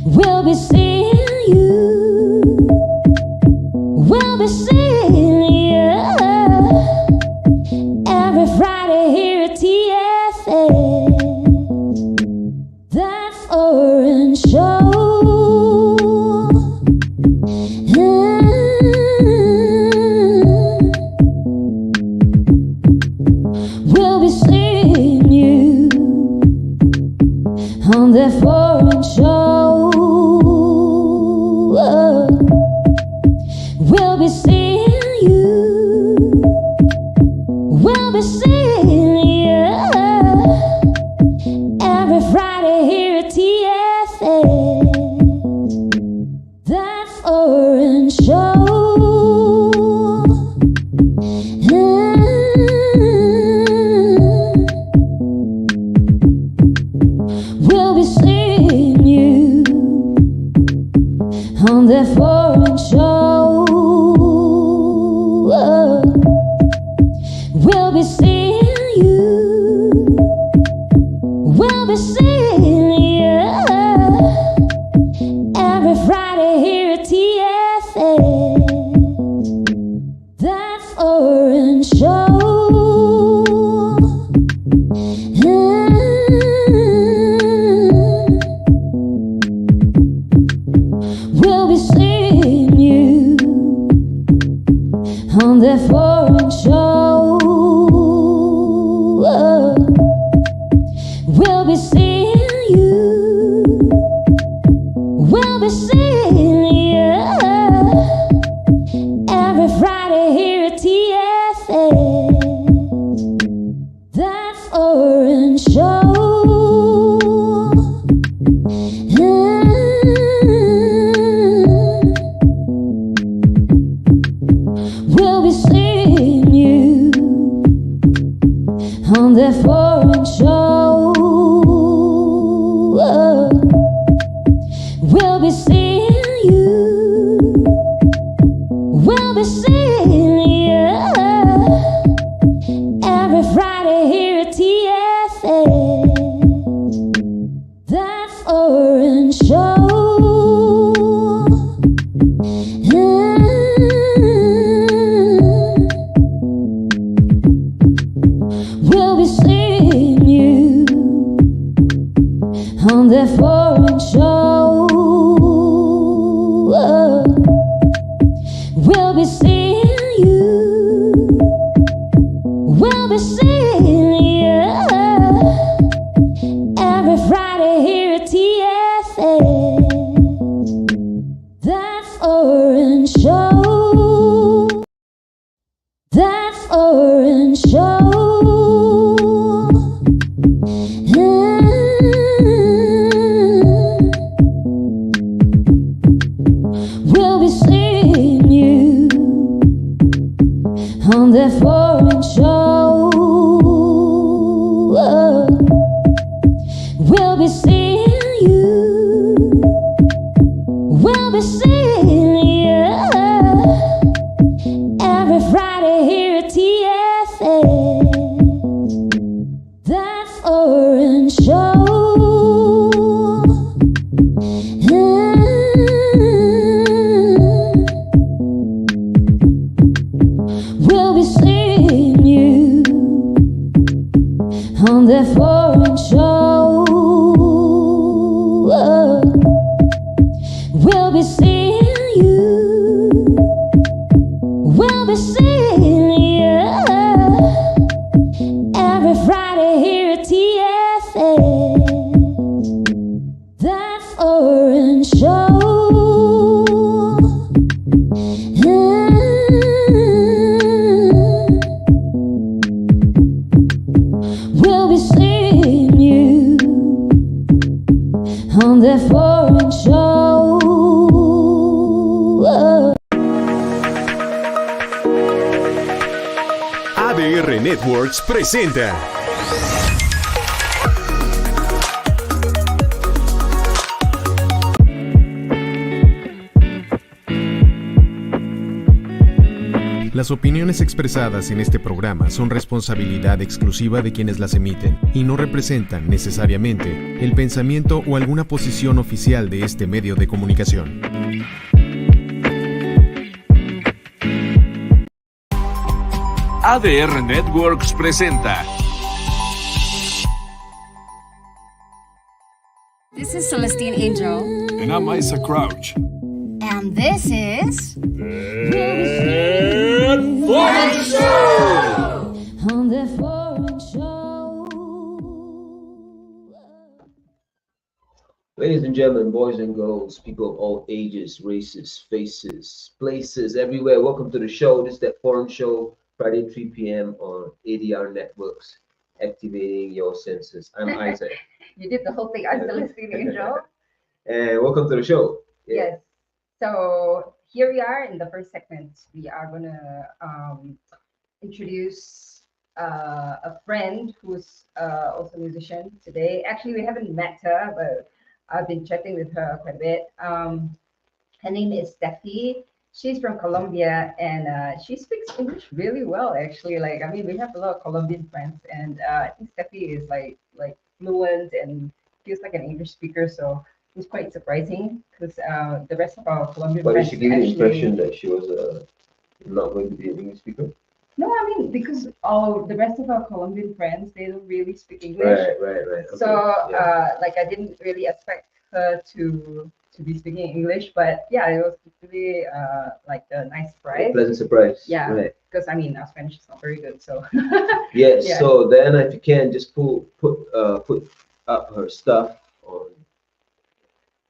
We'll be seeing you. We'll be seeing you every Friday here at TFS. That foreign show. We'll be seeing you on that foreign show. We'll be seeing you. We'll be seeing you every Friday here at TFS. That foreign show. We'll be seeing you on that foreign show. We'll be seeing you. We'll be seeing you every Friday here at TFS. That foreign show. We'll be seeing you on that foreign show. We'll be seeing you. We'll be seeing you every Friday here at TFS. That foreign show. We'll be seeing you on that foreign show. We'll be seeing you. We'll be seeing you every Friday here at TFS. That foreign show. We'll be seeing you on that foreign show. We'll be seeing you. We'll be seeing you every Friday here at TFS. That foreign show. That foreign show. We'll be seeing you on that foreign show. We'll be seeing you. We'll be seeing you every Friday here at TFS. That foreign show. We'll be seeing you on that foreign show. We'll be seeing you. We'll be seeing you every Friday here at TFS. That foreign show. We'll be seeing you on that foreign show. ADR Networks presenta Las opiniones expresadas en este programa son responsabilidad exclusiva de quienes las emiten y no representan necesariamente el pensamiento o alguna posición oficial de este medio de comunicación. ADR Networks presenta. This is Celestine Angel. And I'm Isa Crouch. And this is... Foreign Show! On the Foreign Show. Ladies and gentlemen, boys and girls, people of all ages, races, faces, places, everywhere, welcome to the show. This is that Foreign Show, Friday 3 p.m. on ADR Networks, activating your senses. I'm Isaac. You did the whole thing. I'm Celestine Angel. And welcome to the show. Yes. So here we are in the first segment. We are going to introduce a friend who's also a musician today. Actually, we haven't met her, but I've been chatting with her quite a bit. Her name is Steffi. She's from Colombia, and she speaks English really well, actually. Like, I mean, we have a lot of Colombian friends, and I think Steffi is like fluent and feels like an English speaker, so it's quite surprising because the rest of our Colombian But did friends she give you the actually... impression that she was not going to be an English speaker? No, I mean, because all the rest of our Colombian friends, they don't really speak English. Right. Okay. So, yeah. like, I didn't really expect her to be speaking English, but yeah, it was really like a nice surprise. A pleasant surprise. Yeah, right. because I mean, our Spanish is not very good, so. Yes. Yeah. So Diana, if you can, just put up her stuff on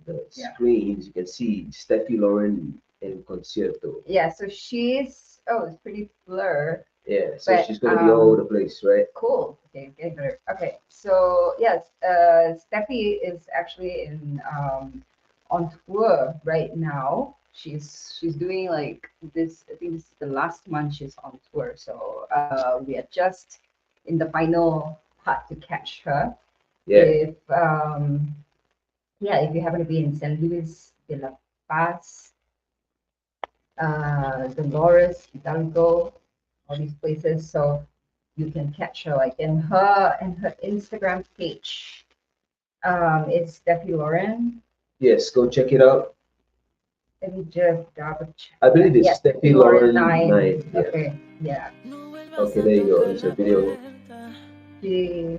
the screens. You can see Steffi Lauren in concierto. Yeah, so she's, it's pretty blur. Yeah, so But, she's gonna be all over the place, right? Cool. Okay, getting better. Okay, so yes, Steffi is actually in on tour right now. She's doing like this. I think this is the last month she's on tour. So we are just in the final part to catch her. Yeah. If if you happen to be in San Luis de la Paz, Dolores, Hidalgo, all these places, so you can catch her like in her Instagram page. It's Steffi Lauren. Yes, go check it out. Let me just double check. I believe it's Yes, Steffi Lauren 9. 9. Yeah. Okay, yeah. Okay, there you go. It's a video. The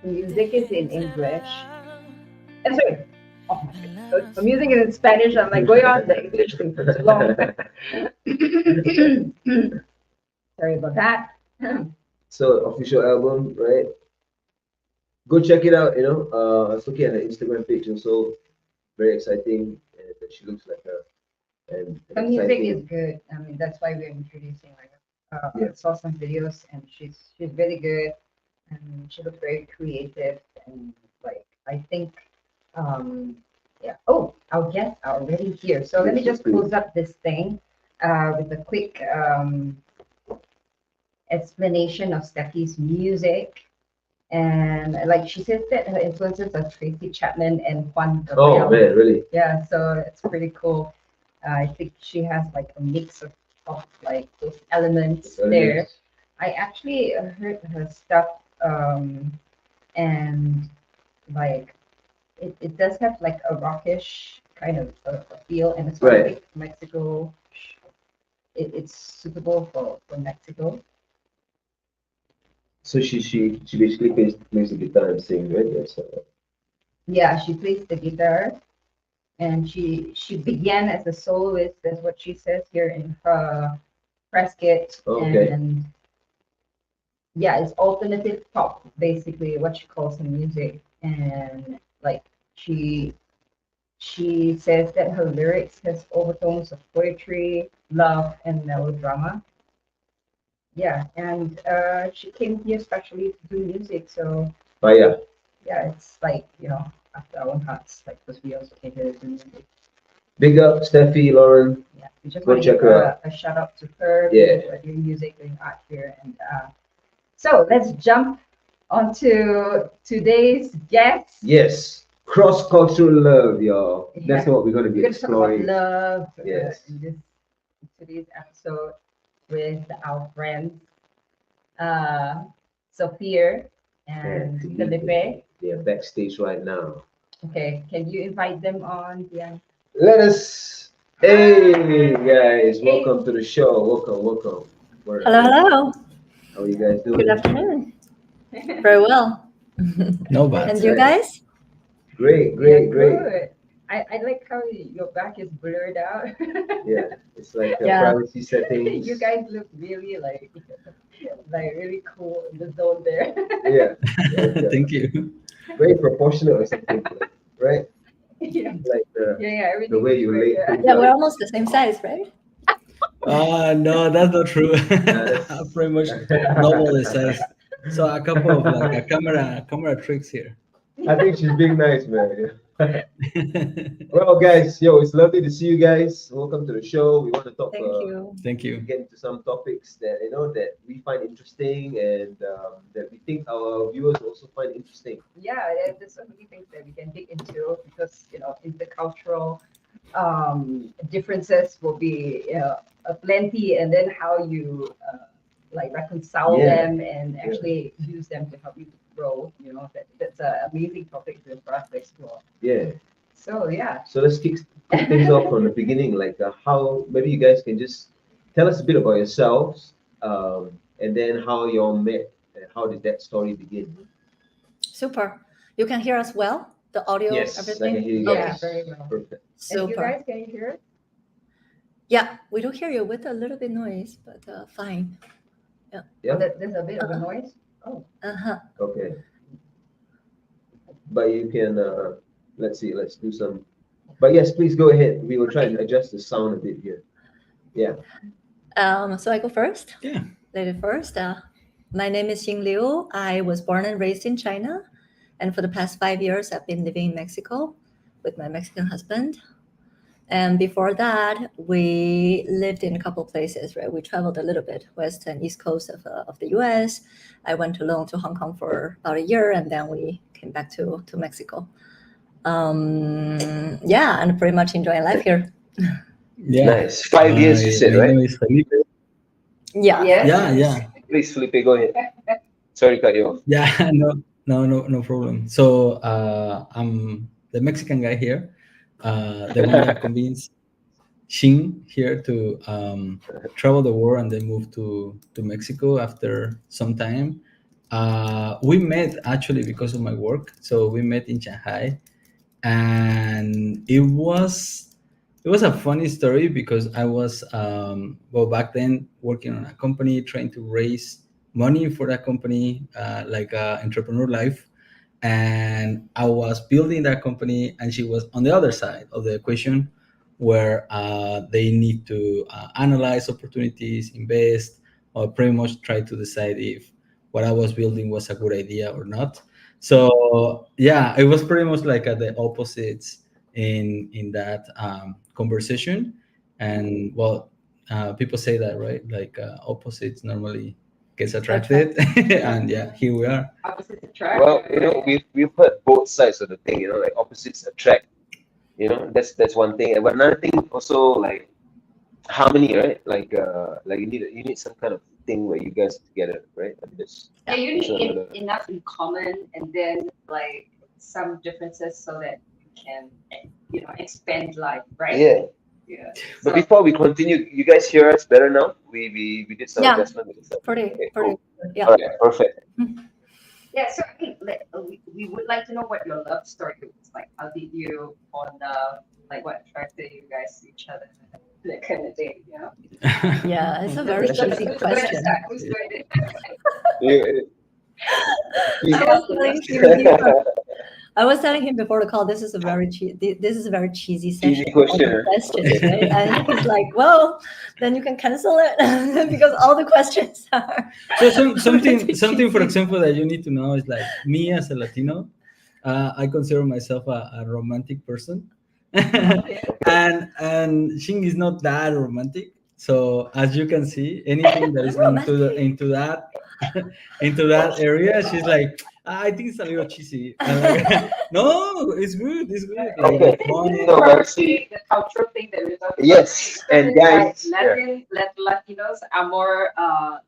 music is in English. I'm sorry. Oh my God. The music is in Spanish. I'm like going on the English thing for too long. Sorry about that. So official album, right? Go check it out. I was looking at her Instagram page also. Very exciting, and she looks like her. And The music is good. I mean, that's why we're introducing. Like, I saw some videos, and she's really good, and she looks very creative, and like I think, yeah. Oh, our guests are already here. So let me just close up this thing with a quick explanation of Steffi's music. And like she says that her influences are Tracy Chapman and Juan Gabriel. Oh man, really? Yeah, so it's pretty cool. I think she has like a mix of like those elements there. I actually heard her stuff, and like it does have like a rockish kind of a feel, and it's Right. like Mexico. It's suitable for Mexico. So she basically plays the guitar and sings, right? Yes. Yeah, she plays the guitar, and she began as a soloist. That's what she says here in her press kit. Okay. And yeah, it's alternative pop, basically what she calls her music. And like she says that her lyrics has overtones of poetry, love, and melodrama. Yeah, and she came here especially to do music, so Oh yeah. yeah, it's like, after our own hearts, like, because we also came here to do music. Big up Steffi Lauren. Yeah, we just Go want to check give her a shout out to her. Yeah. Because we're doing music, doing art here, and so let's jump onto today's guest. Yes. Cross-cultural love, y'all. That's Yeah. what we're going to be We're going to talk about exploring. love Yes. in today's episode. with our friends, Sophia and Felipe. They are backstage right now. Okay, can you invite them on? Yeah. Let us. Hey guys, welcome to the show. Welcome. Hello, hello. How are you guys doing? Good afternoon. Very well. No bad. And you guys? Great. Good. I like how your back is blurred out. Yeah, it's like a Yeah. privacy settings. You guys look really like really cool in the zone there. Yeah, Thank you. very proportionate or something, right? Yeah. Like Everything the way is you great, lay yeah. things Yeah, we're out. almost the same size, right? No, that's not true. That's- Pretty much double the size. So a couple of like a camera tricks here. I think she's being nice, man. Well, guys, it's lovely to see you guys. Welcome to the show. We want to talk. Thank you. Thank you. Get into some topics that that we find interesting and that we think our viewers also find interesting. Yeah, there's so many things that we can dig into because intercultural differences will be plenty, and then how you reconcile Yeah. them and actually use them to help you grow. That's an amazing topic for us to explore. Yeah. So yeah, So let's kick things off from the beginning. Like how maybe you guys can just tell us a bit about yourselves, and then how you all met. And how did that story begin? Super. You can hear us well? The audio, Yes, everything? I can hear you yeah, guys. very well. Perfect. And you Super. guys, can you hear it? Yeah, we do hear you with a little bit noise, but fine. Yeah. There's a bit of a noise. Oh, Uh-huh. Okay. But you can let's do some. But yes, please go ahead. We will try and adjust the sound a bit here. Yeah. So I go first? Yeah. Lady first. My name is Xing Liu. I was born and raised in China. And for the past 5 years, I've been living in Mexico with my Mexican husband. And before that, we lived in a couple of places, right? We traveled a little bit, west and east coast of the US. I went alone to Hong Kong for about a year, and then we came back to Mexico. Yeah, and pretty much enjoying life here. Yeah. Nice. 5 years, you said, My right? name is Felipe. Yeah. Yeah. Please, Felipe, go ahead. Sorry to cut you off. Yeah. No problem. So I'm the Mexican guy here, the one that convinced Xing here to travel the world and then move to Mexico after some time. We met actually because of my work. So we met in Shanghai, and it was a funny story because I was back then working on a company trying to raise money for that company, like entrepreneur life, and I was building that company, and she was on the other side of the equation where they need to analyze opportunities, invest, or pretty much try to decide if what I was building was a good idea or not. So yeah, it was pretty much like the opposites in that conversation. And people say that, right? Like opposites normally gets attracted, and yeah, here we are. opposites attract. Well, we've heard both sides of the thing. Like opposites attract. That's one thing. But another thing also, like harmony, right? Like you need some kind of thing where you guys are together, right? Yeah, you that's need another- enough in common, and then like some differences so that you can expand life, right? Yeah. Yeah. But before we continue, you guys hear us better now? We did some Yeah. adjustment with the sound. Pretty Okay, good. Yeah. All right, perfect. Yeah, so we would like to know what your love story was like. How did you on what attracted you guys to each other? That kind of thing, Yeah, it's a very cheesy question. Who's going to I was telling him before the call, this is a very cheesy session. Cheesy question. All the questions, right? And he's like, well, then you can cancel it because all the questions are. So something for example that you need to know is like me as a Latino, I consider myself a romantic person, and Xing is not that romantic. So as you can see, anything that is into that area, she's like, I think it's a little cheesy. No, it's good. It's good. Like Okay. it's funny. No, but see, The cultural thing that we're talking yes, about. and guys, Latinos are more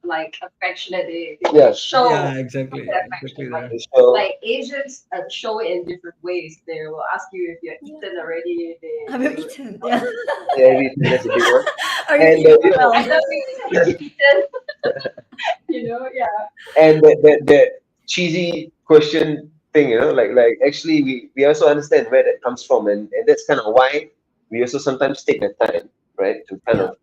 like affectionate. They yeah, show Yeah, exactly. their Exactly affection. there. so Like Asians show it in different ways. They will ask you if you're eaten already. Have you eaten? Yeah. yeah, that's a big one. Are you And eating you know, well? I love you. Have you eaten? Yeah. and the cheesy question thing, like actually we also understand where that comes from, and that's kind of why we also sometimes take the time, right, to kind of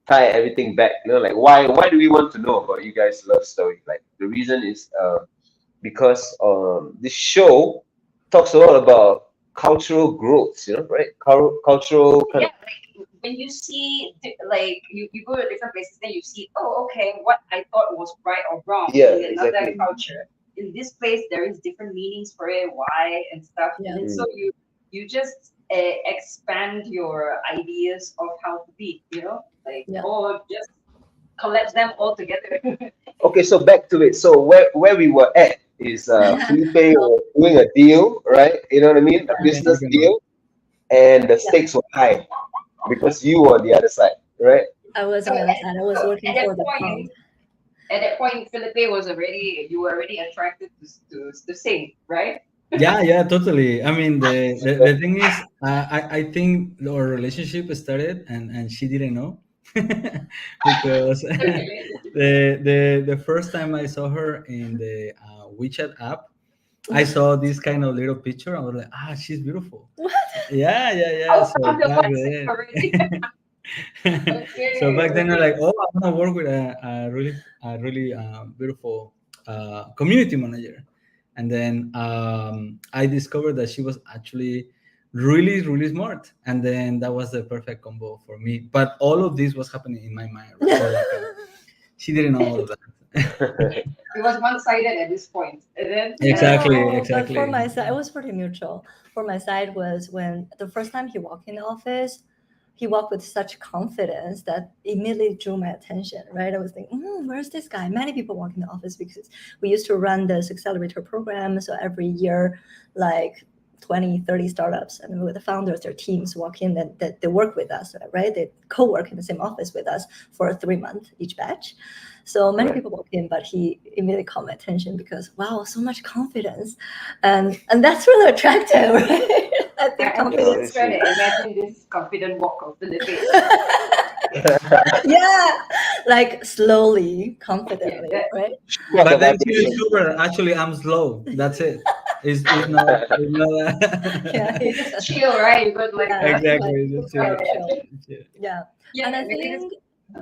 tie everything back, like why do we want to know about you guys' love story? Like the reason is because this show talks a lot about cultural growth, right? Cultural kind Yeah, like when you see like you go to different places, then you see, oh, okay, what I thought was right or wrong Yeah, in another exactly. culture. In this place, there is different meanings for it, why and stuff. Yeah. And then so you just expand your ideas of how to be, like Yeah. or just collapse them all together. Okay, so back to it. So where we were at is Felipe was doing a deal, right? You know what I mean? A business deal, and the stakes were high because you were on the other side, right? I was on the other side. I was So working for the pound. at that point, Felipe was already you were already attracted to sing, right? Yeah, totally. I mean, the thing is, I think our relationship started, and she didn't know because the first time I saw her in the WeChat app, I saw this kind of little picture. I was like, she's beautiful. What? Yeah. So On the back WhatsApp already. then, so back then, I'm like, oh, I want to work with a really beautiful community manager. And then I discovered that she was actually really, really smart. And then that was the perfect combo for me. But all of this was happening in my mind. Right? So like, she didn't know all of that. It was one-sided at this point, and then Exactly, No, exactly. But for my side, it was pretty mutual. For my side was when the first time he walked in the office, he walked with such confidence that immediately drew my attention, right? I was thinking, where's this guy? Many people walk in the office because we used to run this accelerator program. So every year, like 20, 30 startups, and with the founders, their teams walk in that they work with us, right? They co-work in the same office with us for 3 months each batch. So many people walk in, but he immediately caught my attention because, wow, so much confidence. And that's really attractive, right? I think I'm confidence. just trying to imagine this confident walk of Felipe. Yeah, like slowly, confidently, right? But then she discovered actually I'm slow. That's it. It's not. Yeah, You just chill, right? You go like Exactly. Just chill. chill. Yeah. Yeah, And I maybe think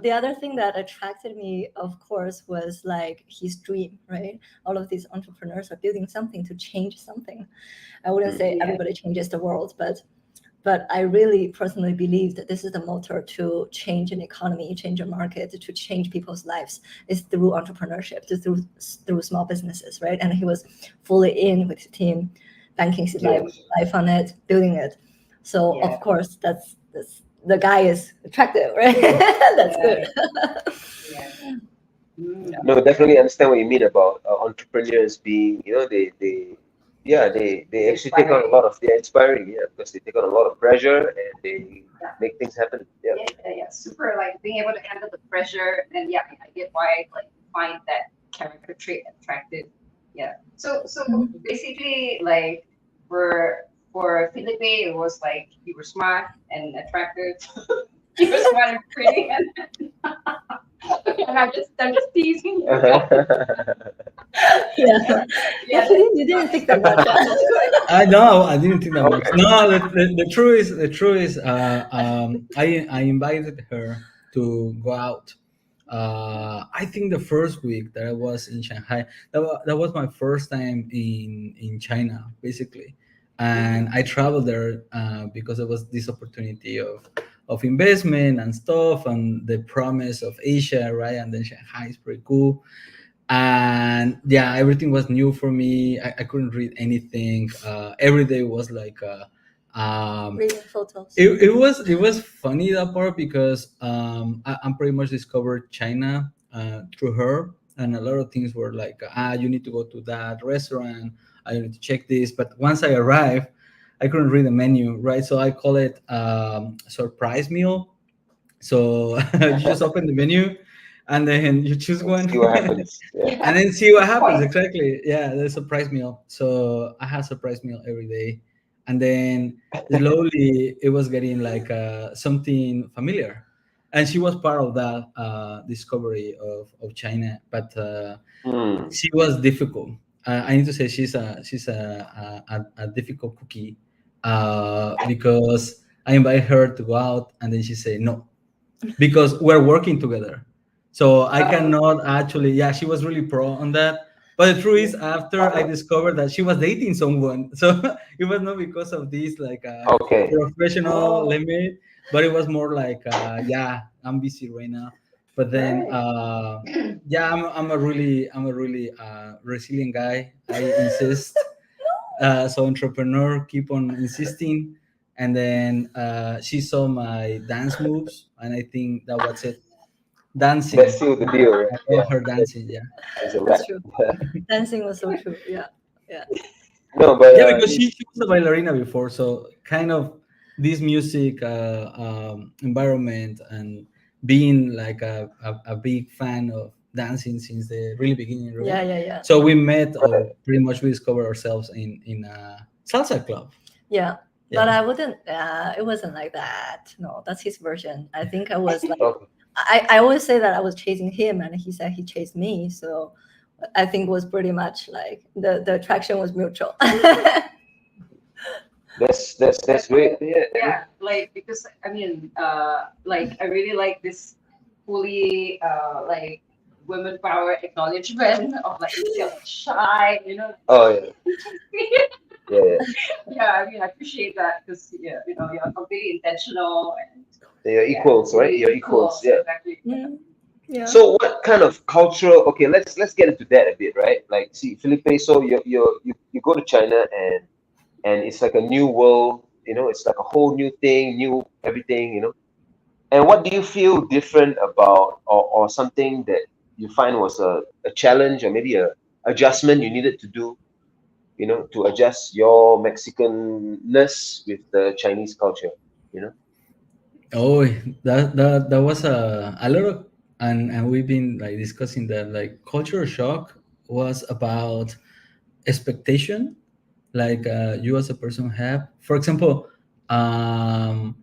the other thing that attracted me, of course, was like his dream, right? All of these entrepreneurs are building something to change something. I wouldn't say everybody changes the world, but I really personally believe that this is the motor to change an economy, change a market, to change people's lives is through entrepreneurship, through small businesses, right? And he was fully in with his team, banking his life on it, building it. So of course, that's the guy is attractive, right? That's good. No, definitely understand what you mean about entrepreneurs being, they actually take on a lot of, they're inspiring, because they take on a lot of pressure and they make things happen. Yeah, super, like being able to handle the pressure, and I get why like find that character trait attractive. So basically, like for Felipe, it was like you were smart and attractive. You were smart and pretty, and I'm just teasing you. Yeah. You didn't think that much. I know. I didn't think that much. No, the truth is, I invited her to go out. I think the first week that I was in Shanghai, that was my first time in China, basically, and I traveled there because it was this opportunity of investment and stuff, and the promise of Asia, right? And then Shanghai is pretty cool. And everything was new for me. I couldn't read anything. Every day was like reading photos. It was funny, that part, because I'm pretty much discovered China through her. and a lot of things were like, you need to go to that restaurant, I need to check this. But once I arrived, I couldn't read the menu, right? So I call it surprise meal. So you just open the menu, and then you choose one, See what happens. Yeah. and then see what happens. Exactly. Yeah, the surprise meal. So I had surprise meal every day, and then slowly it was getting like something familiar, and she was part of that discovery of China. But Hmm. she was difficult. I need to say she's a difficult cookie, because I invite her to go out, and then she say no, because we're working together. So I cannot actually, yeah, she was really pro on that. But the truth is, after I discovered that she was dating someone, so it was not because of this like Okay. professional limit, but it was more like, yeah, I'm busy right now. But then, yeah, I'm a really resilient guy. I insist. So entrepreneur, keep on insisting. And then she saw my dance moves, and I think that was it. That Dancing. sealed the deal, right? I Yeah. love her dancing. Yeah, It's a wrap. That's true. Dancing was so true. Yeah. Yeah. No, but yeah, because she was a ballerina before, so kind of this music environment, and being like a big fan of dancing since the really beginning, right? Yeah. Yeah. Yeah. So we met, right. or pretty much we discovered ourselves in a salsa club. Yeah. But Yeah. I wouldn't, it wasn't like that. No, that's his version. I think I was like, Okay. I always say that I was chasing him and he said he chased me. So I think it was pretty much like the attraction was mutual. That's great. Yeah. Yeah, like because I mean, like I really like this fully like women power acknowledgement of like you're shy, you know. Oh yeah. Yeah. Yeah, I mean, I appreciate that because yeah, you know, you're completely intentional and You're equals, right? really You're equals. Yeah. exactly. Mm, yeah. So what kind of cultural? Okay, let's get into that a bit, right? Like, see, Felipe. So you go to China, and it's like a new world. You know, it's like a whole new thing, new everything. You know, and what do you feel different about, or something that you find was a challenge, or maybe a adjustment you needed to do? You know, to adjust your Mexicanness with the Chinese culture. You know. Oh, that was a lot of, and we've been like discussing that, like cultural shock was about expectation, like you as a person have. For example, um,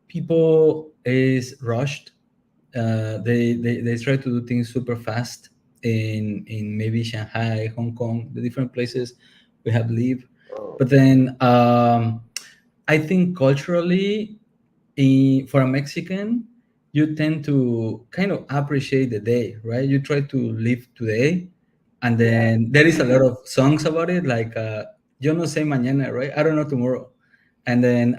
people is rushed. They try to do things super fast in maybe Shanghai, Hong Kong, the different places we have lived. Oh, But then I think culturally, for a Mexican, you tend to kind of appreciate the day, right? You try to live today, and then there is a lot of songs about it, like "Yo no sé mañana," right? I don't know tomorrow, and then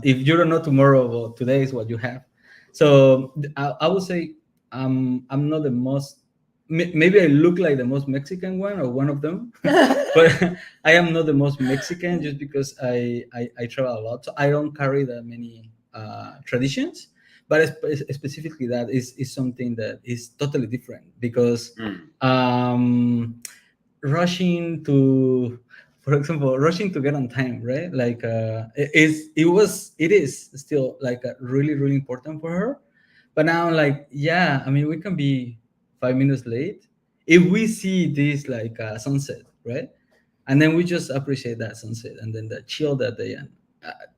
if you don't know tomorrow, well, today is what you have. So I would say I'm not the most. Maybe I look like the most Mexican one, or one of them, but I am not the most Mexican, just because I travel a lot, so I don't carry that many traditions. But specifically, that is something that is totally different, because um, rushing to, for example, rushing to get on time, right? Like it is still like really really important for her. But now, like, yeah, I mean, we can be 5 minutes late if we see this like sunset, right? And then we just appreciate that sunset, and then chill that day, and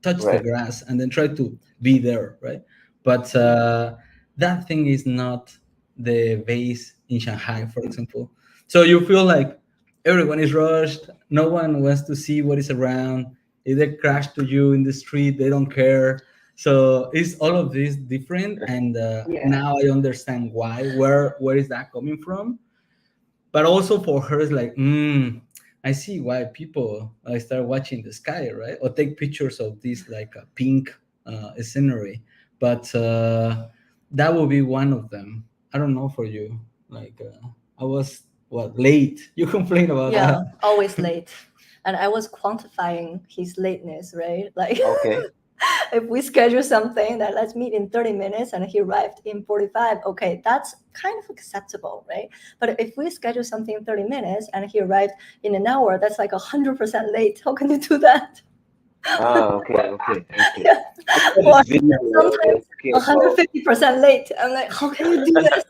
touch the right. grass, and then try to be there, right? But that thing is not the base in Shanghai, for example. So you feel like everyone is rushed, no one wants to see what is around. If they crash to you in the street, they don't care. So it's all of this different, and now I understand why. Where is that coming from? But also for her, it's like, I see why people start watching the sky, right? Or take pictures of this like a pink scenery. But that will be one of them. I don't know for you. Like I was late. You complain about Yeah, that. always late. And I was quantifying his lateness, right? Like Okay. If we schedule something that let's meet in 30 minutes and he arrived in 45, okay, that's kind of acceptable, right? But if we schedule something in 30 minutes and he arrived in an hour, that's like 100% late. How can you do that? Okay. Yeah. This video, Sometimes they're talking about 150% late. I'm like, how can you do this?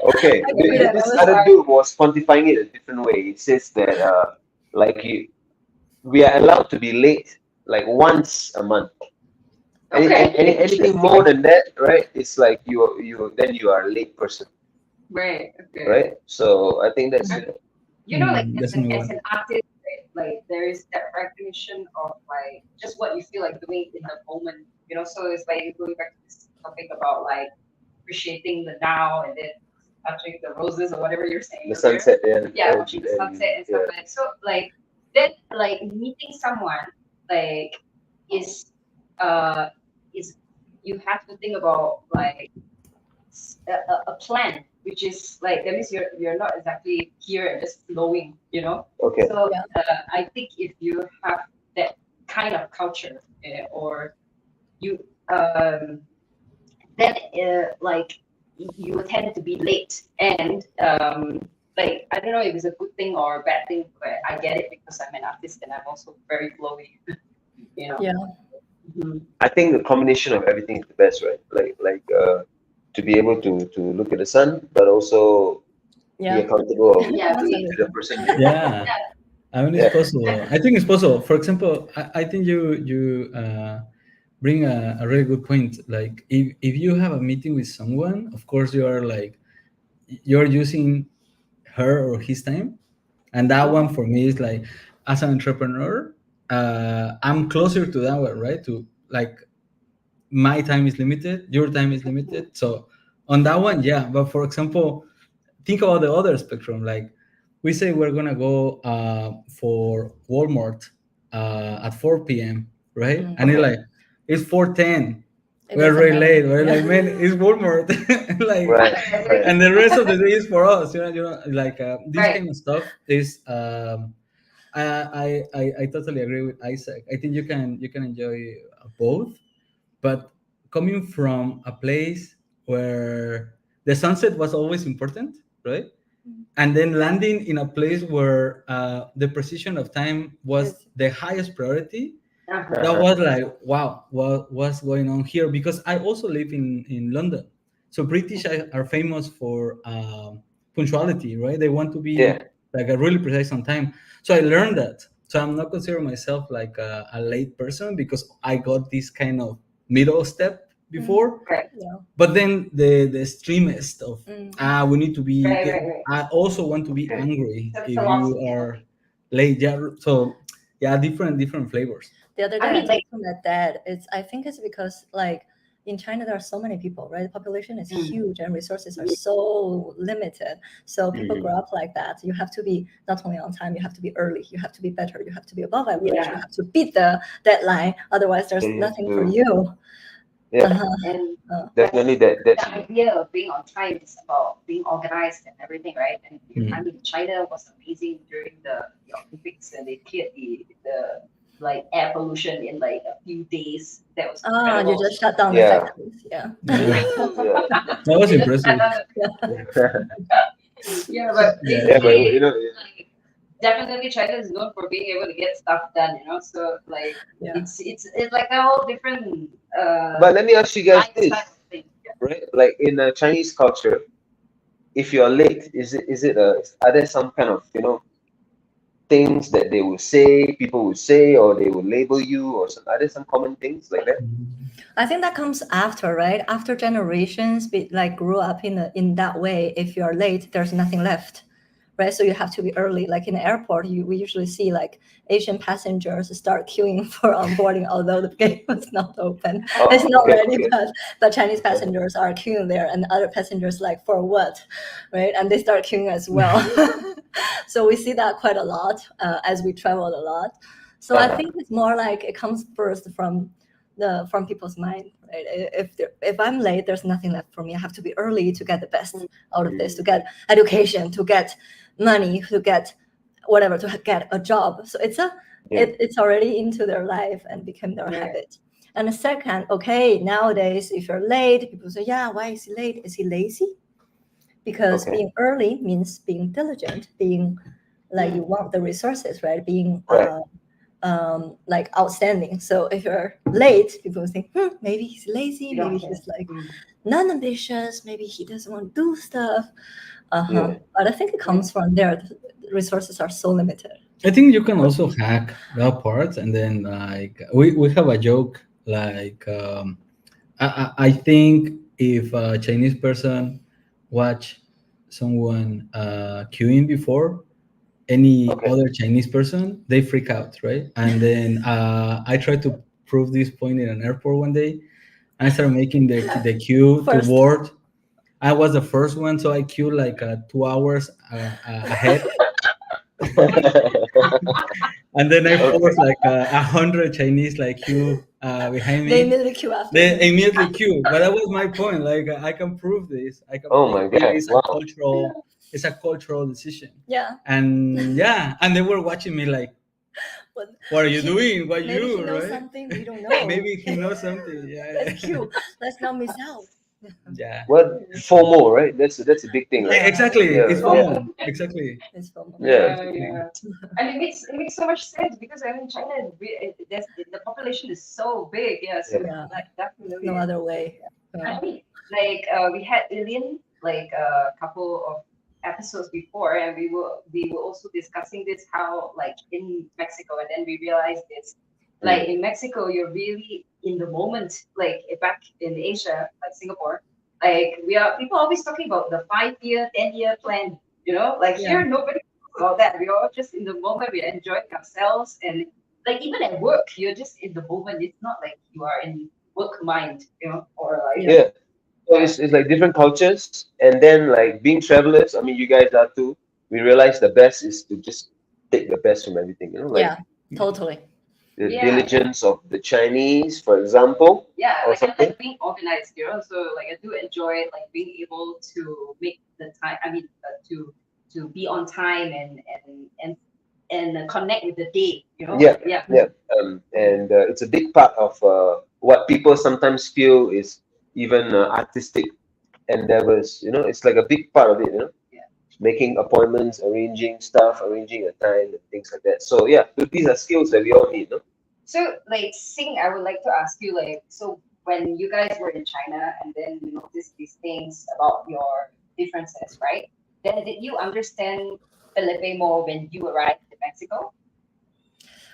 okay, I agree that. this I was other like, dude was quantifying it a different way. It says that like we are allowed to be late like once a month. Anything more than that, right? It's like you are a late person, Right. Okay. right? So I think that's Like that's as a new as one. an artist, right, like there is that recognition of like just what you feel like doing in the moment, So it's like going back to this topic about like appreciating the now and then touching the roses or whatever you're saying. the earlier. sunset. Yeah, watching the sunset and stuff like that. So like then like meeting someone like is you have to think about like a plan, which is like that means you're not exactly here and just flowing, Okay. So I think if you have that kind of culture or you then like you tend to be late and like I don't know if it's a good thing or a bad thing, but I get it because I'm an artist and I'm also very flowy, Yeah. Mhm. I think the combination of everything is the best, right? Like to be able to look at the sun, but also be accountable to the person. Yeah, I mean, it's possible. I think it's possible. For example, I think you bring a really good point. Like if you have a meeting with someone, of course you're using her or his time, and that one for me is like, as an entrepreneur, I'm closer to that one, right? To like my time is limited, your time is limited. So on that one, yeah. But for example, think about the other spectrum. Like we say we're gonna go for Walmart at 4 p.m. right? And it's like it's 4:10. We're very late. We're like, man, it's Walmart. Like, Right. and the rest of the day is for us. Like this kind of stuff is. I totally agree with Isaac. I think you can enjoy both, but coming from a place where the sunset was always important, right? And then landing in a place where the precision of time was the highest priority, that was like, wow, what's going on here? Because I also live in London, so British are famous for punctuality, right? They want to be like a really precise on time. So I learned that. So I'm not considering myself like a late person because I got this kind of middle step before. But then the extremist of we need to be. I also want to be angry if you are late. Yeah. So yeah, different flavors. The other day I talked to my dad. I think it's because like in China there are so many people, right? The population is huge and resources are so limited. So people grow up like that. You have to be not only on time, you have to be early, you have to be better, you have to be above average, you have to beat the deadline. Otherwise there's nothing for you. Yeah. And Definitely that the idea of being on time is about being organized and everything, right? And I mean, China was amazing during the Olympics, and they cleared the like air pollution in like a few days. That was incredible. You just shut down the factories. Yeah. That was impressive. But definitely China is known for being able to get stuff done, So like it's like a whole different. But let me ask you guys this, right? Like in Chinese culture, if you're late, are there some kind of things that they will say, people will say, or they will label you, or are there some common things like that? I think that comes after, right? After generations like grew up in that way. If you're late, there's nothing left, right? So you have to be early. Like in the airport, we usually see like Asian passengers start queuing for onboarding, although the gate was not open. It's not ready, but Chinese passengers are queuing there, and other passengers like, for what, right? And they start queuing as well. So we see that quite a lot as we traveled a lot. So I think it's more like it comes first from people's mind, right? If I'm late, there's nothing left for me. I have to be early to get the best out of this, to get education, to get money, to get whatever, to get a job. So it's already into their life and become their habit. And the second, okay, nowadays if you're late, people say, yeah, why is he late? Is he lazy? Because being early means being diligent, being like you want the resources, right? Being like outstanding. So if you're late, people think, maybe he's lazy, maybe he's like non-ambitious, maybe he doesn't want to do stuff. But I think it comes from there. The resources are so limited. I think you can also hack that part, and then like we have a joke like I think if a Chinese person watch someone queuing before any other Chinese person, they freak out, right? And then I tried to prove this point in an airport one day. I started making the queue to board. I was the first one, so I queued like 2 hours ahead. And then I forced like 100 Chinese like queue behind me. They immediately queue after. They immediately queue. But that was my point. Like I can prove this. I can prove it's a cultural. It's a cultural decision. Yeah. And and they were watching me like, what are you doing? What maybe you he knows right? something we don't know. Maybe he knows something. Yeah. Let's queue. Let's not miss out. Yeah. Well, FOMO, right? That's a big thing, right? Exactly. It's FOMO. Exactly. It's FOMO. Yeah. And it makes so much sense because I mean China, the population is so big. Yeah. So like definitely no other way. I mean, like we had Lillian like a couple of episodes before, and we were also discussing this, how like in Mexico, and then we realized this, like in Mexico you're really in the moment. Like back in Asia, like Singapore, like people always talking about the 5-year 10-year plan, like here nobody talks about that. We're all just in the moment, we're enjoying ourselves, and like even at work you're just in the moment. It's not like you are in work mind, or like So it's like different cultures, and then like being travelers. I mean, you guys are too. We realize the best is to just take the best from everything. Like totally. the diligence of the Chinese, for example. Yeah, like I like being organized, So like I do enjoy like being able to make the time. I mean, to be on time and connect with the day. And it's a big part of what people sometimes feel is even artistic endeavors. It's like a big part of it. Making appointments, arranging stuff, arranging a time, and things like that. So these are skills that we all need. So like Xing, I would like to ask you, like, so when you guys were in China and then you noticed these things about your differences, right? Then did you understand Felipe more when you arrived in Mexico?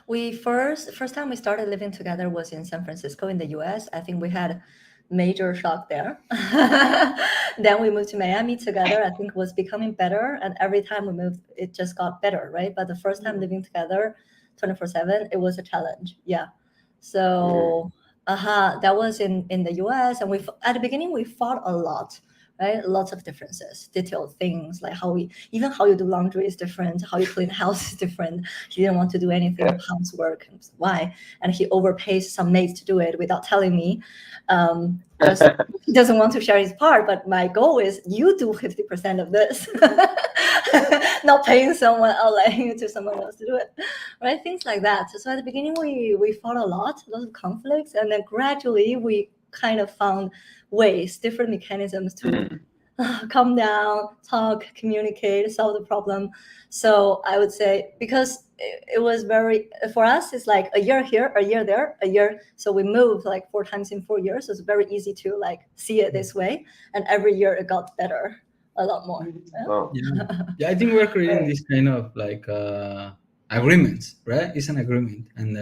We first time we started living together was in San Francisco in the US. I think we had major shock there. Then we moved to Miami together. I think it was becoming better, and every time we moved it just got better, right? But the first time living together 24/7, it was a challenge. So that was in the US, and at the beginning we fought a lot, right? Lots of differences, detailed things like how you do laundry is different, how you clean the house is different. He didn't want to do anything housework. Why? And he overpays some maids to do it without telling me. Because he doesn't want to share his part, but my goal is you do 50% of this, not paying someone else, letting to someone else to do it, right? Things like that. So at the beginning we fought a lot of conflicts, and then gradually we kind of found ways, different mechanisms to calm down, talk, communicate, solve the problem. So I would say, because it was for us, it's like a year here, a year there, a year. So we moved like 4 times in 4 years. So it's very easy to like see it this way. And every year it got better a lot more. I think we're creating this kind of like agreements, right? It's an agreement. And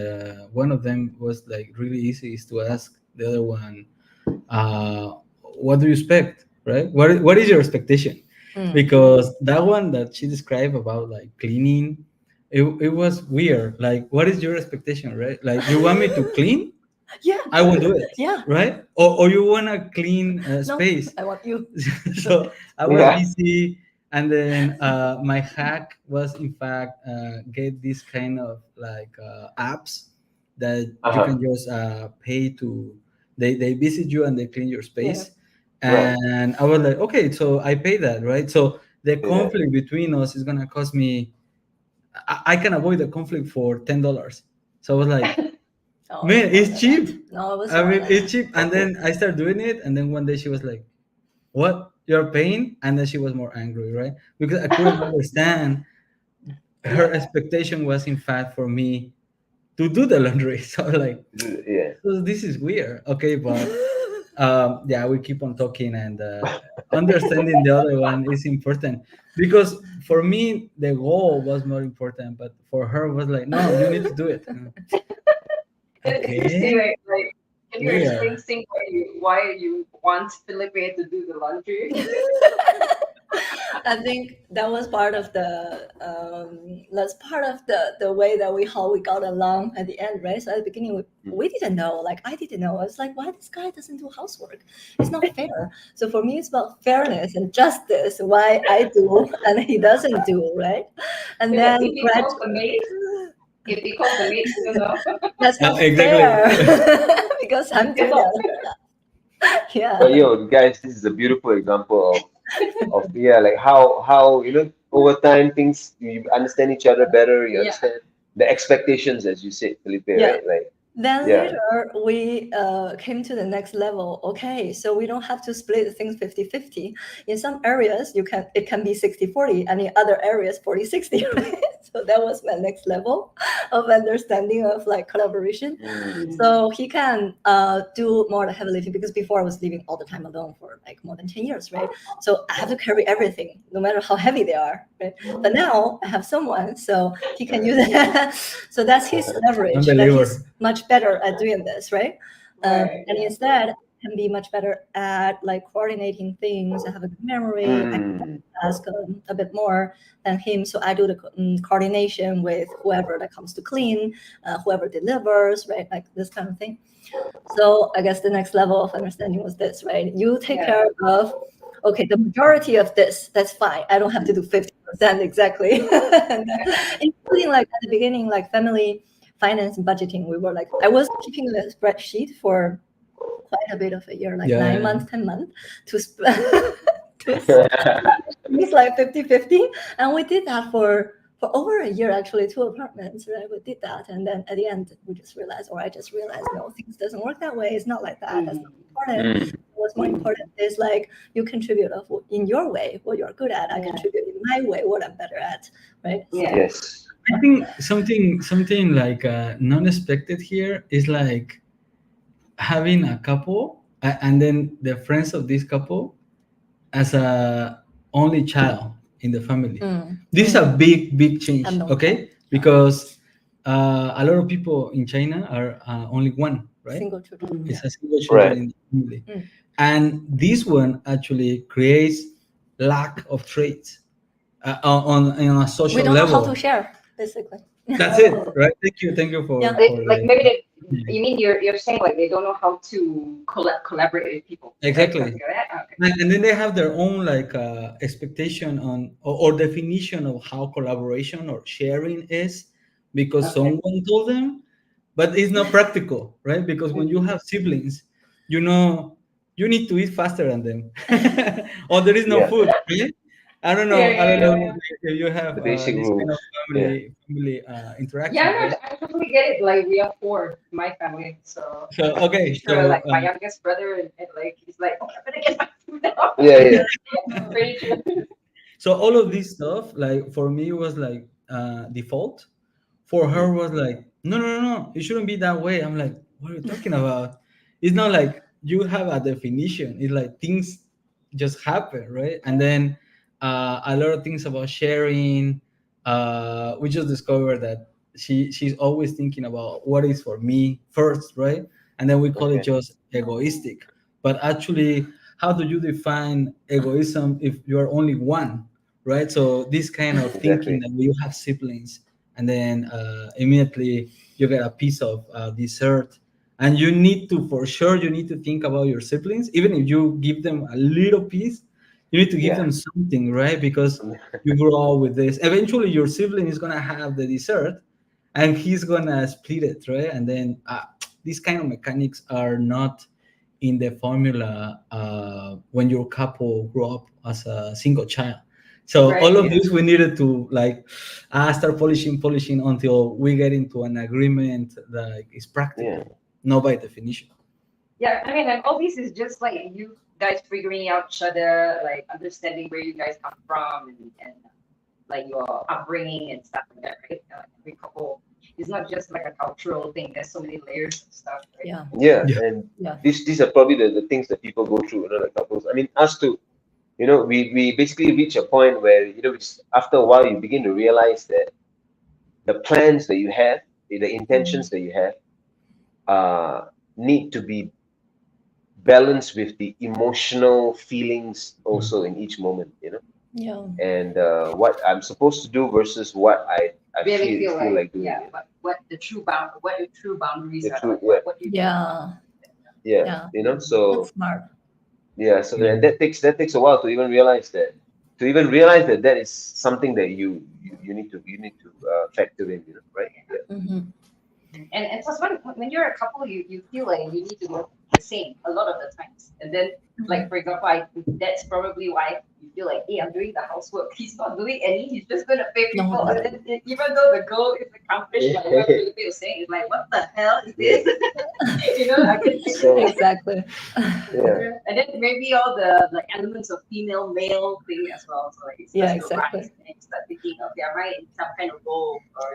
one of them was like really easy, is to ask the other one, what do you expect, right? What is your expectation? Because that one that she described about like cleaning, it was weird. Like, what is your expectation, right? Like, you want me to clean? I will do it. Right? Or you want to clean space? I want you. So I was busy, and then my hack was, in fact, get this kind of like apps that you can just pay to. They visit you and they clean your space. And I was like, okay, so I pay that, right? So the conflict between us is gonna cost me I can avoid the conflict for $10. So I was like, Oh, man, more it's than cheap. that. No, it was I more mean, than it's that. cheap. And then I started doing it. And then one day she was like, what? You're paying? And then she was more angry, right? Because I couldn't understand. Her expectation was, in fact, for me to do the laundry. So like, Yeah. so this is weird. Okay, but yeah, we keep on talking, and understanding the other one is important, because for me the goal was more important, but for her was like, no, you need to do it. Okay, Anyway, can you explain, weird. Sing, why you want Felipe to do the laundry? I think that was part of the way that how we got along at the end, right? So at the beginning, we didn't know, like I didn't know. I was like, why this guy doesn't do housework? It's not fair. So for me, it's about fairness and justice. Why I do and he doesn't do, right? And then If he calls the maid, you know. that's not Exactly. fair because I'm doing it. Yeah. But guys, this is a beautiful example of like how over time things, you understand each other better, you understand the expectations, as you said, Felipe, Yeah. right? Like, Then yeah. later we came to the next level. Okay, so we don't have to split things 50-50. In some areas it can be 60-40, and in other areas 40-60, right? So that was my next level of understanding of like collaboration. So he can do more the heavy lifting, because before I was living all the time alone for like more than 10 years, right? So I have to carry everything, no matter how heavy they are, right? But now I have someone, so he can use it. So that's his leverage. That he's much better at doing this, right? And instead can be much better at like coordinating things. I have a good memory. I can ask a bit more than him, so I do the coordination with whoever that comes to clean, whoever delivers, right? Like this kind of thing. So I guess the next level of understanding was this, right? You take care of, okay, the majority of this, that's fine. I don't have to do 50% exactly. Including like at the beginning, like family finance and budgeting, we were like, I was keeping the spreadsheet for quite a bit of a year, like 9 months, 10 months to it's like 50-50. And we did that for over a year, actually, 2 apartments, right? We did that. And then at the end, we just realized, or I just realized, no, things doesn't work that way. It's not like that. That's not important. What's more important is like you contribute in your way what you're good at. I contribute in my way what I'm better at, right? Yes. I think something like non-expected here is like having a couple and then the friends of this couple as a only child in the family. This is a big change, okay? Because a lot of people in China are only one, right? Single children. It's a single children in the family. And this one actually creates lack of traits on a social level. We don't know how to share, basically. That's it, right? Thank you for like maybe you mean you're saying like they don't know how to collaborate with people. Exactly. Right? Okay. And then they have their own like expectation on or definition of how collaboration or sharing is, because someone told them, but it's not practical, right? Because when you have siblings, you need to eat faster than them, or there is no food, right? I don't know if you have The this basic kind rules. of family interaction. Yeah, right? I totally get it. Like we are 4 in my family, so okay, sure, like my youngest brother and like he's like, oh, I better get my food now. Pretty true. So all of this stuff, like for me, was like default. For her, was like, no, it shouldn't be that way. I'm like, what are you talking about? It's not like you have a definition. It's like things just happen, right? And then a lot of things about sharing. We just discovered that she's always thinking about what is for me first, right? And then we call it just egoistic. But actually, how do you define egoism if you are only one, right? So this kind of thinking that you have siblings, and then immediately you get a piece of dessert, and you need to think about your siblings. Even if you give them a little piece, you need to give them something, right? Because you grow up with this. Eventually your sibling is going to have the dessert and he's going to split it, right? And then these kind of mechanics are not in the formula when your couple grow up as a single child. So Right, all of yeah. this we needed to like start polishing until we get into an agreement that is practical, Yeah. not by definition. Yeah, I mean, and all this is just like you guys figuring out each other, like understanding where you guys come from and like your upbringing and stuff like that, right? Every couple, it's not just like a cultural thing. There's so many layers of stuff, right? Yeah. Yeah, Yeah. and Yeah. these are probably the things that people go through, like couples. I mean, us too. We basically reach a point where after a while you begin to realize that the plans that you have, the intentions that you have, need to be balanced with the emotional feelings also in each moment. Yeah. And what I'm supposed to do versus what I Really feel feel like doing. yeah, what your true boundaries The are, true- like, what you Yeah. Yeah, Yeah. so That's smart. yeah, so Yeah. and that takes a while to even realize that that is something that you need to factor in, right? Yeah. Mm-hmm. and plus when you're a couple, you feel like you need to do the same a lot of the times, and then like for example, that's probably why you feel like, hey, I'm doing the housework, he's not doing any, he's just gonna pay people, No. and then even though the goal is accomplished, like what Felipe was saying, it's like, what the hell is this? I can So Exactly. yeah, and then maybe all the like elements of female male thing as well, so like it Yeah, starts to rise, exactly. and you start thinking, okay, am I in some kind of role, or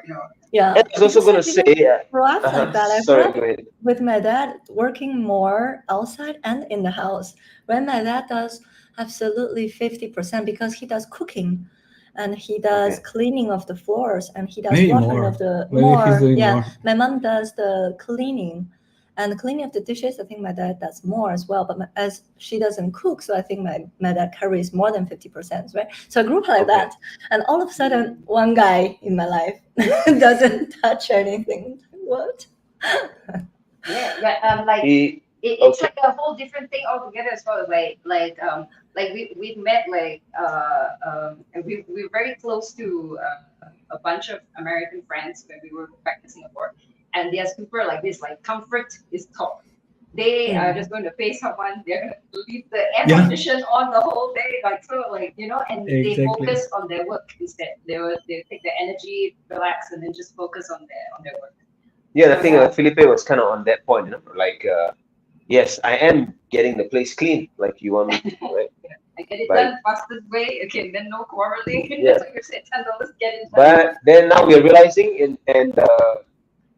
Yeah. and I was also Because gonna I say, didn't grow up like that. I grew sorry, up go ahead. with my dad working more outside and in the house. When my dad does absolutely 50% because he does cooking and he does Okay. cleaning of the floors and he does Maybe watering more. of the Maybe he's doing Yeah. more. My mom does the cleaning and the cleaning of the dishes. I think my dad does more as well. But as she doesn't cook, so I think my dad carries more than 50%, right? So I grew up like Okay. that. And all of a sudden, one guy in my life doesn't touch anything. What? yeah, but like it's like a whole different thing altogether as well. Like we've met and we're very close to a bunch of American friends when we were back in Singapore, and they're super like this, like comfort is top. They are just going to pay someone, they're going to leave the air Yeah. condition on the whole day, and they Exactly. focus on their work instead. They take their energy, relax, and then just focus on their work. Yeah, I think Felipe was kind of on that point, like yes, I am getting the place clean like you want me to, right? I get it But- done fastest way. Okay, then no quarreling. Yeah. That's what you said, $10, get it done. But then now we're realizing, and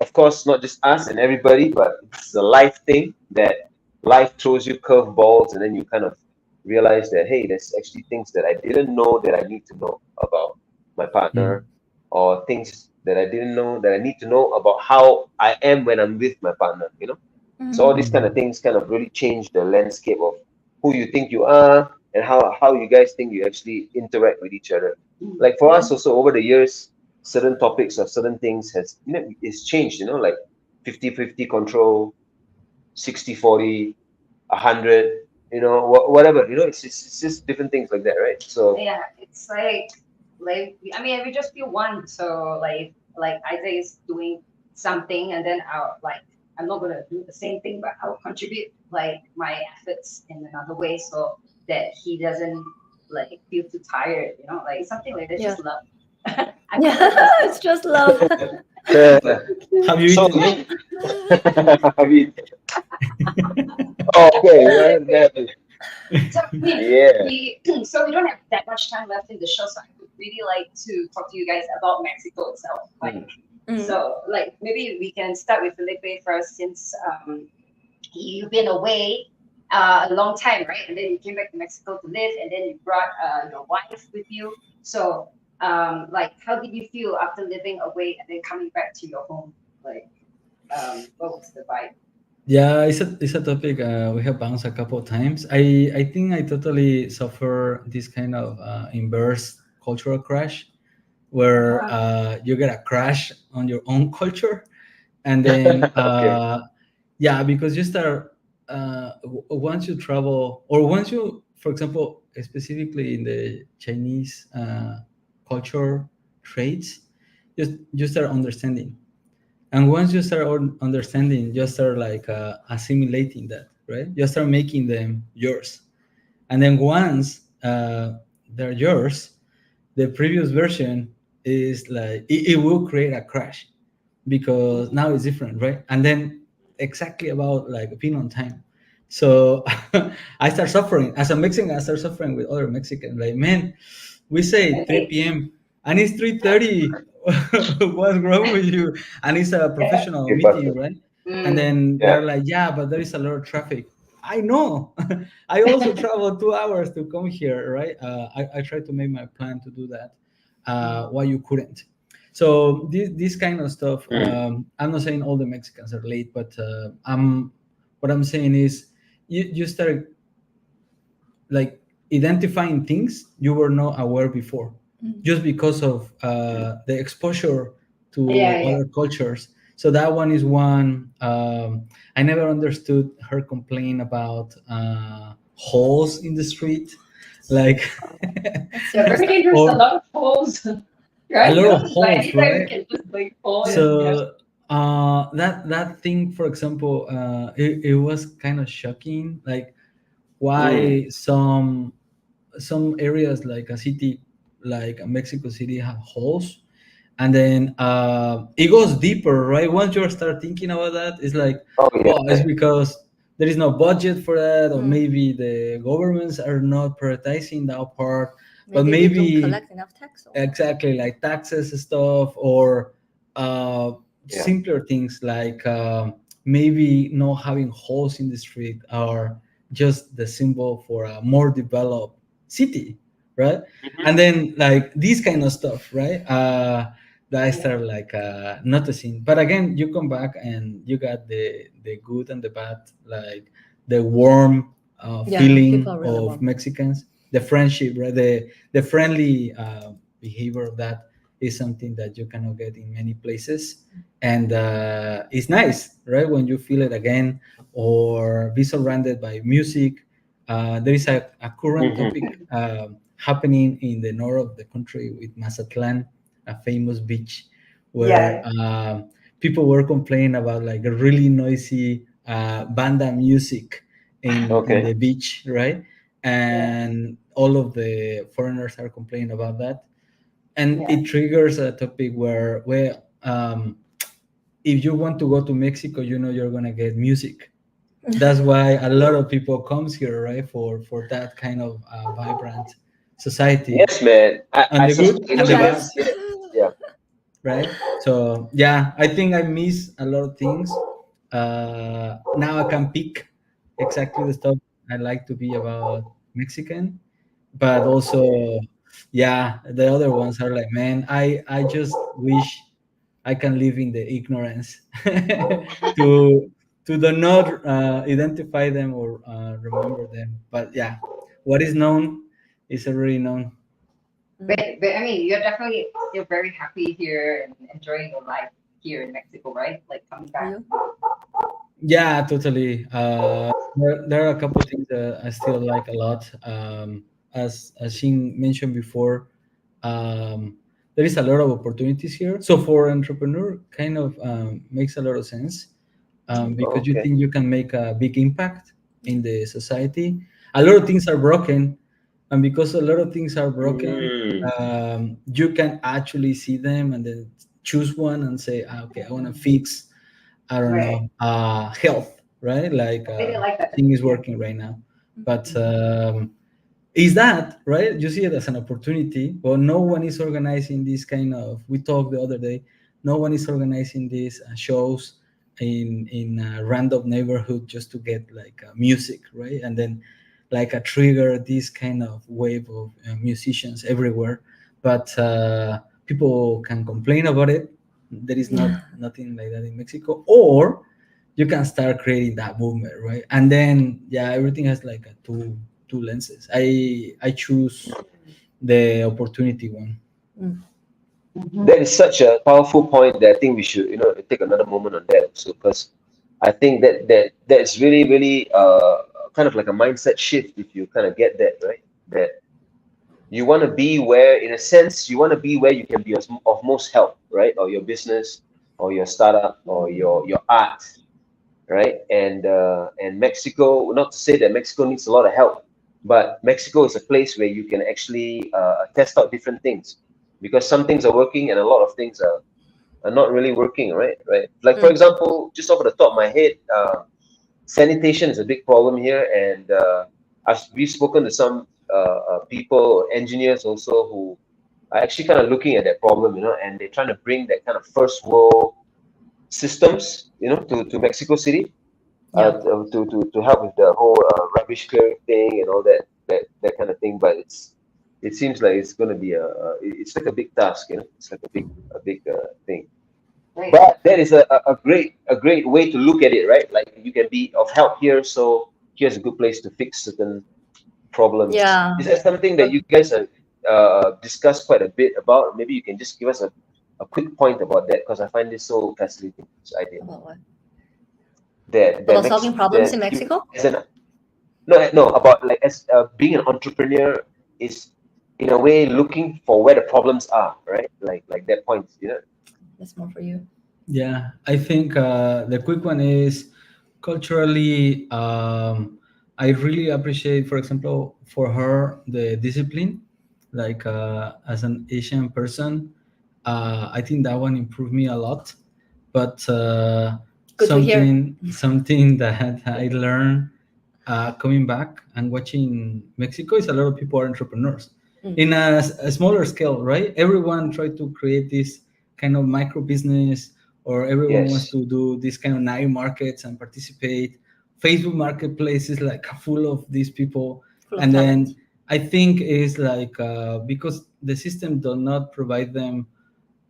of course, not just us and everybody, but it's a life thing that life throws you curveballs, and then you kind of realize that, hey, there's actually things that I didn't know that I need to know about my partner, or things that I didn't know that I need to know about how I am when I'm with my partner, So all these kind of things kind of really change the landscape of who you think you are and how you guys think you actually interact with each other. Like for us also over the years, certain topics or certain things has it's changed, like 50-50 control, 60-40, 100, whatever, it's just different things like that, right? So Yeah, it's like I mean, we just feel one. So like Isaac is doing something, and then I'm not gonna do the same thing, but I'll contribute like my efforts in another way, so that he doesn't like feel too tired. Like something like that. Yeah. Just love. Yeah, it's just love. Have you so eaten? I mean, okay, well, So so we don't have that much time left in the show, so I would really like to talk to you guys about Mexico itself. So like maybe we can start with Felipe first, since you've been away a long time, right? And then you came back to Mexico to live, and then you brought your wife with you. So like, how did you feel after living away and then coming back to your home? Like, what was the vibe? Yeah, it's a topic we have bounced a couple of times. I think I totally suffer this kind of inverse cultural crash, where you get a crash on your own culture, and then yeah, because you start once you travel, or once you, for example, specifically in the Chinese culture traits, you start understanding. And once you start understanding, you start like assimilating that, right? You start making them yours. And then once they're yours, the previous version is like it will create a crash because now it's different, right? And then exactly about like being on time. So I start suffering as a Mexican. I start suffering with other Mexicans. Like, man, we say 3 p.m. and it's 3:30. What's wrong with you? And it's a professional meeting, right? And then they're like, yeah, but there is a lot of traffic. I know. I also travel 2 hours to come here, right? I tried to make my plan to do that. Why you couldn't? So this kind of stuff. I'm not saying all the Mexicans are late, but what I'm saying is you start like identifying things you were not aware before, just because of the exposure to other cultures. So that one is one. I never understood her complaint about holes in the street, like Very dangerous. or A lot of holes. Right? a lot of Like holes, anytime we right? can just like fall in. So that thing, for example, it was kind of shocking, like why some areas like a city like Mexico City have holes, and then it goes deeper, right? Once you start thinking about that, it's like, well, it's because there is no budget for that, or maybe the governments are not prioritizing that part, but They maybe don't collect enough tax. exactly, like taxes and stuff, or simpler things like maybe not having holes in the street are just the symbol for a more developed city, right? And then like this kind of stuff, right? That I start like noticing. But again, you come back and you got the good and the bad, like the warm feeling people are really of warm. Mexicans, the friendship, right? The friendly behavior of that is something that you cannot get in many places, and it's nice, right? When you feel it again, or be surrounded by music. There is a current topic happening in the north of the country with Mazatlan, a famous beach, where people were complaining about like a really noisy banda music in the beach, right? And all of the foreigners are complaining about that, and it triggers a topic where if you want to go to Mexico, you know you're gonna get music. That's why a lot of people comes here, right? For that kind of vibrant society. Yes, man. And I the good suspect and the bad, yes. Yeah. right? So yeah, I think I miss a lot of things. Now I can pick exactly the stuff I like to be about Mexican, but also, yeah, the other ones are like, man, I just wish I can live in the ignorance to do not identify them or remember them. But yeah, what is known is already known. But I mean, you're very happy here and enjoying your life here in Mexico, right? Like coming back. Yeah, totally. There are a couple of things that I still like a lot. As Xing mentioned before, there is a lot of opportunities here. So for entrepreneur, kind of makes a lot of sense because you think you can make a big impact in the society. A lot of things are broken, and because a lot of things are broken, you can actually see them and then choose one and say, okay, I want to fix, I don't know, health, right? Like thing is working right now, but is that right? You see it as an opportunity, but no one is organizing this kind of. We talked the other day. No one is organizing these shows in a random neighborhood just to get like music, right? And then like a trigger this kind of wave of musicians everywhere, but people can complain about it. There is nothing like that in Mexico, or you can start creating that movement, right? And then everything has like a two lenses. I choose the opportunity one. That is such a powerful point that I think we should, take another moment on that also, because I think that's really kind of like a mindset shift if you kind of get that, right? That you want to be where, in a sense, you want to be where you can be of most help, right? Or your business, or your startup, or your art, right? And Mexico, not to say that Mexico needs a lot of help, but Mexico is a place where you can actually test out different things, because some things are working and a lot of things are not really working, right? Like for example, just off the top of my head, sanitation is a big problem here, and we've spoken to some people, engineers also, who are actually kind of looking at that problem, and they're trying to bring that kind of first world systems, to Mexico City, to help with the whole rubbish clearing thing and all that kind of thing. But it seems like it's going to be it's like a big task, It's like a big thing. Right. But that is a great way to look at it, right? Like you can be of help here, so here's a good place to fix certain problems. Yeah. Is that something that you guys have discussed quite a bit about? Maybe you can just give us a quick point about that, because I find this so fascinating, this idea. About what? That solving problems in Mexico? No, about like as being an entrepreneur is in a way looking for where the problems are, right? Like that point, That's more for you. Yeah, I think the quick one is culturally. I really appreciate, for example, for her the discipline. Like as an Asian person, I think that one improved me a lot. But Good to hear. something that I learned coming back and watching Mexico is a lot of people are entrepreneurs in a smaller scale, right? Everyone tried to create this kind of micro business, or everyone wants Yes. to do this kind of night markets and participate. Facebook Marketplace is like full of these people, Full of and talent. then I think it's like because the system does not provide them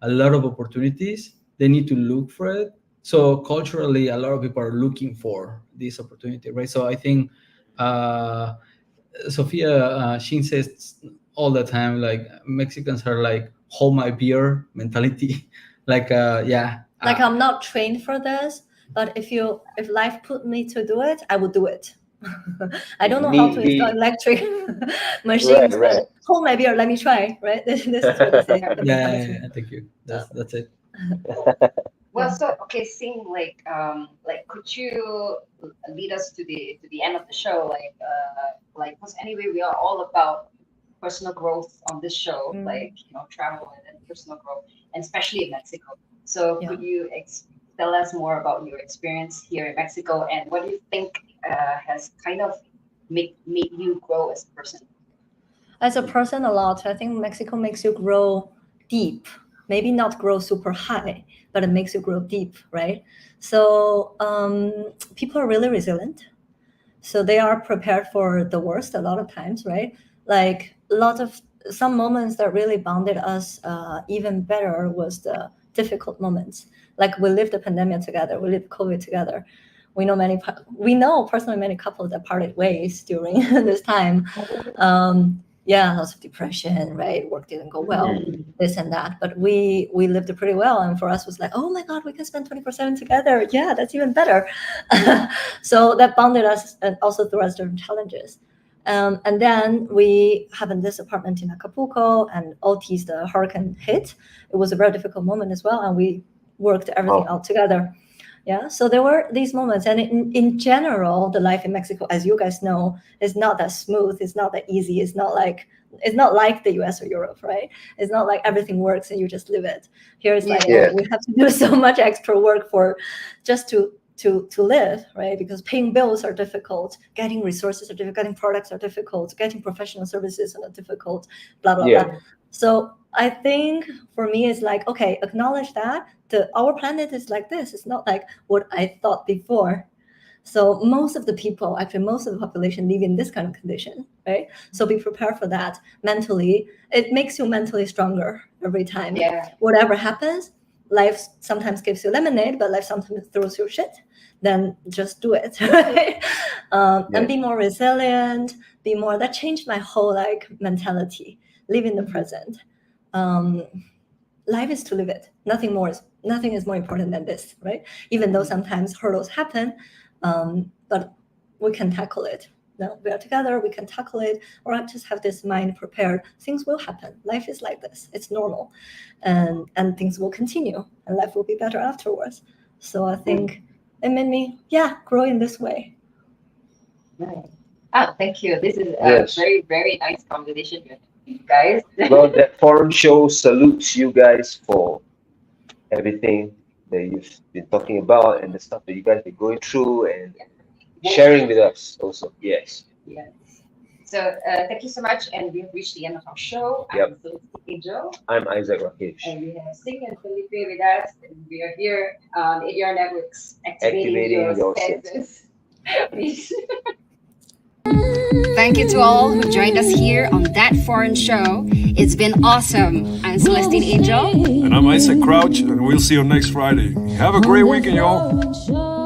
a lot of opportunities, they need to look for it. So culturally, a lot of people are looking for this opportunity, right? So I think Sophia, she says all the time, like Mexicans are like hold my beer mentality. Like Like I'm not trained for this, but if life put me to do it, I would do it. I don't know how to install electric machines, Right. but hold my beer, let me try, right? This is what they say. yeah, thank you. That's it. Well, so okay, Sing, like could you lead us to the end of the show, because anyway, we are all about personal growth on this show, travel and personal growth, and especially in Mexico. So could you tell us more about your experience here in Mexico, and what do you think has kind of made you grow as a person? As a person, a lot. I think Mexico makes you grow deep. Maybe not grow super high, but it makes you grow deep, right? So people are really resilient. So they are prepared for the worst a lot of times, right? Like a lot of some moments that really bonded us even better was the difficult moments. Like we lived the pandemic together, we lived COVID together. We know personally many couples that parted ways during this time. Lots of depression, right? Work didn't go well, this and that. But we lived it pretty well. And for us was like, oh my God, we can spend 24/7 together. Yeah, that's even better. So that bonded us and also threw us different challenges. And then we have in this apartment in Acapulco, and Otis, the hurricane hit. It was a very difficult moment as well. And we worked everything out together. Yeah, so there were these moments, and in general, the life in Mexico, as you guys know, is not that smooth. It's not that easy. It's not like the US or Europe, right? It's not like everything works and you just live it. Here it's like, oh, we have to do so much extra work for just to live, right? Because paying bills are difficult, getting resources are difficult, getting products are difficult, getting professional services are difficult, blah blah blah. So I think for me, it's like, okay, acknowledge that our planet is like this. It's not like what I thought before. So most of the people, actually most of the population live in this kind of condition, right? So be prepared for that mentally. It makes you mentally stronger every time. Yeah. Whatever happens, life sometimes gives you lemonade, but life sometimes throws you shit. Then just do it, right? And be more resilient, that changed my whole mentality. Live in the present. Life is to live it. Nothing is more important than this, right? Even though sometimes hurdles happen, but we can tackle it. No, we are together, we can tackle it, or I just have this mind prepared. Things will happen. Life is like this. It's normal. And things will continue, and life will be better afterwards. So I think it made me, grow in this way. Right. Thank you. This is a Yes. very, very nice conversation with you guys. Well, that forum show salutes you guys for everything that you've been talking about and the stuff that you guys been going through and sharing with us also. Yes. Yes. So thank you so much, and we have reached the end of our show. Yep. I'm Celestine Angel, I'm Isaac Rakesh. and we have Xing and Felipe with us, and we are here on ADR Networks, activating your senses. Please. Thank you to all who joined us here on That Foreign Show. It's been awesome. I'm Celestine Angel. And I'm Isaac Crouch, and we'll see you next Friday. Have a great weekend, y'all. Show.